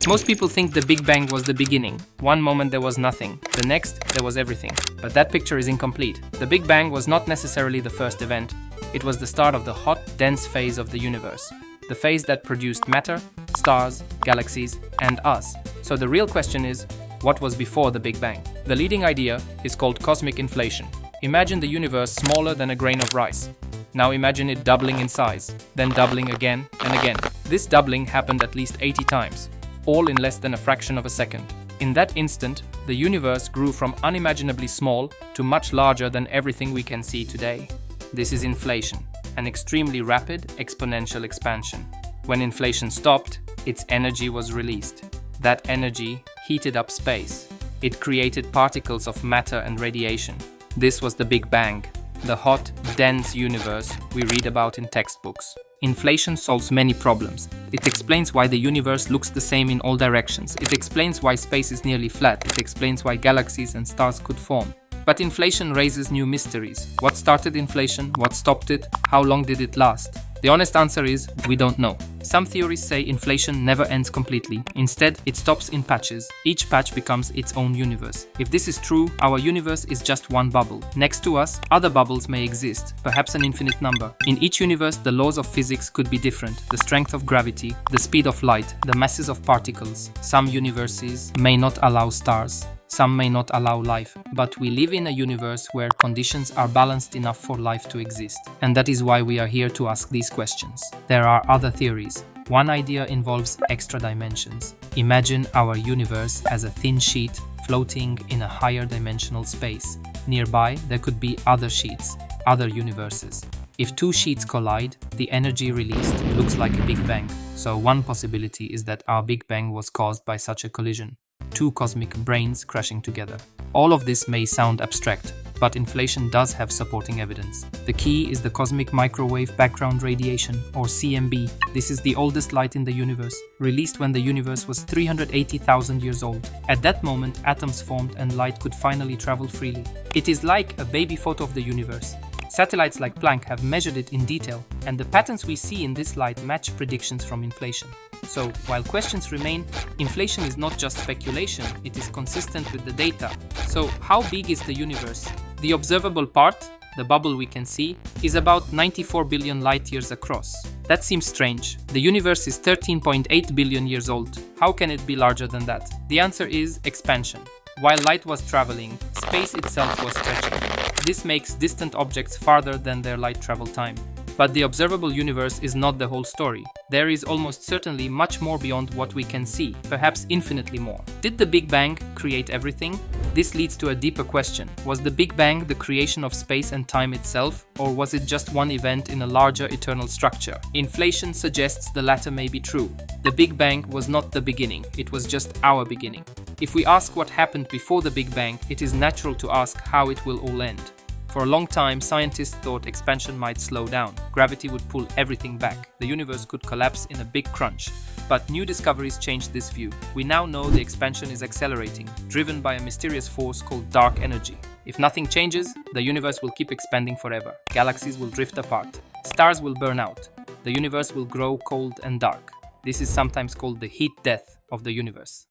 Most people think the Big Bang was the beginning. One moment there was nothing, the next there was everything. But that picture is incomplete. The Big Bang was not necessarily the first event. It was the start of the hot, dense phase of the universe. The phase that produced matter, stars, galaxies, and us. So the real question is, what was before the Big Bang? The leading idea is called cosmic inflation. Imagine the universe smaller than a grain of rice. Now imagine it doubling in size, then doubling again and again. This doubling happened at least 80 times, all in less than a fraction of a second. In that instant, the universe grew from unimaginably small to much larger than everything we can see today. This is inflation, an extremely rapid exponential expansion. When inflation stopped, its energy was released. That energy heated up space. It created particles of matter and radiation. This was the Big Bang, the hot, dense universe we read about in textbooks. Inflation solves many problems. It explains why the universe looks the same in all directions. It explains why space is nearly flat. It explains why galaxies and stars could form. But inflation raises new mysteries. What started inflation? What stopped it? How long did it last? The honest answer is, we don't know. Some theories say inflation never ends completely. Instead, it stops in patches. Each patch becomes its own universe. If this is true, our universe is just one bubble. Next to us, other bubbles may exist, perhaps an infinite number. In each universe, the laws of physics could be different. The strength of gravity, the speed of light, the masses of particles. Some universes may not allow stars. Some may not allow life, but we live in a universe where conditions are balanced enough for life to exist. And that is why we are here to ask these questions. There are other theories. One idea involves extra dimensions. Imagine our universe as a thin sheet floating in a higher dimensional space. Nearby, there could be other sheets, other universes. If two sheets collide, the energy released looks like a Big Bang. So one possibility is that our Big Bang was caused by such a collision. Two cosmic branes crashing together. All of this may sound abstract, but inflation does have supporting evidence. The key is the cosmic microwave background radiation, or CMB. This is the oldest light in the universe, released when the universe was 380,000 years old. At that moment, atoms formed and light could finally travel freely. It is like a baby photo of the universe. Satellites like Planck have measured it in detail, and the patterns we see in this light match predictions from inflation. So, while questions remain, inflation is not just speculation, it is consistent with the data. So, how big is the universe? The observable part, the bubble we can see, is about 94 billion light-years across. That seems strange. The universe is 13.8 billion years old. How can it be larger than that? The answer is expansion. While light was traveling, space itself was stretching. This makes distant objects farther than their light travel time. But the observable universe is not the whole story. There is almost certainly much more beyond what we can see, perhaps infinitely more. Did the Big Bang create everything? This leads to a deeper question. Was the Big Bang the creation of space and time itself, or was it just one event in a larger eternal structure? Inflation suggests the latter may be true. The Big Bang was not the beginning, it was just our beginning. If we ask what happened before the Big Bang, it is natural to ask how it will all end. For a long time, scientists thought expansion might slow down. Gravity would pull everything back. The universe could collapse in a big crunch. But new discoveries changed this view. We now know the expansion is accelerating, driven by a mysterious force called dark energy. If nothing changes, the universe will keep expanding forever. Galaxies will drift apart. Stars will burn out. The universe will grow cold and dark. This is sometimes called the heat death of the universe.